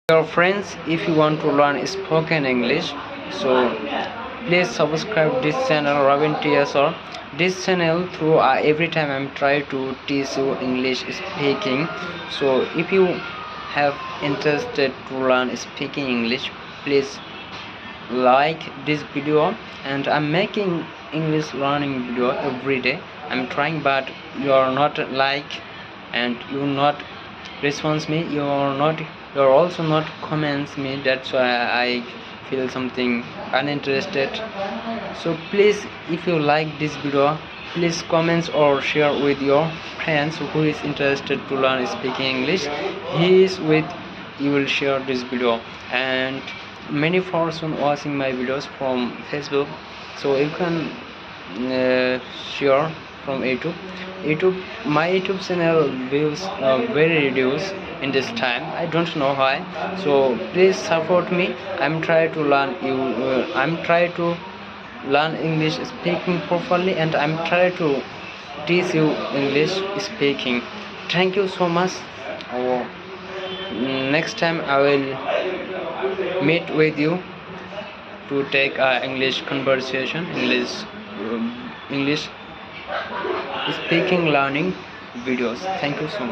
Your friends, if you want to learn spoken English, so please subscribe this channel Robin t.s.r. This channel through every time I'm try to teach you English speaking. So if you have interested to learn speaking English, please like this video, and I'm making English learning video every day. I'm trying, but you are not like, and you not response me, you're also not comments me. That's why I feel something uninterested. So please, if you like this video, please comment or share with your friends who is interested to learn speaking English. He is with, you will share this video. And many person watching my videos from Facebook, so you can share from YouTube. My YouTube channel views very reduced in this time. I don't know why. So please support me. I'm try to learn English speaking properly, and I'm try to teach you English speaking. Thank you so much. Oh, next time I will meet with you to take English conversation, English speaking learning videos. Thank you so much.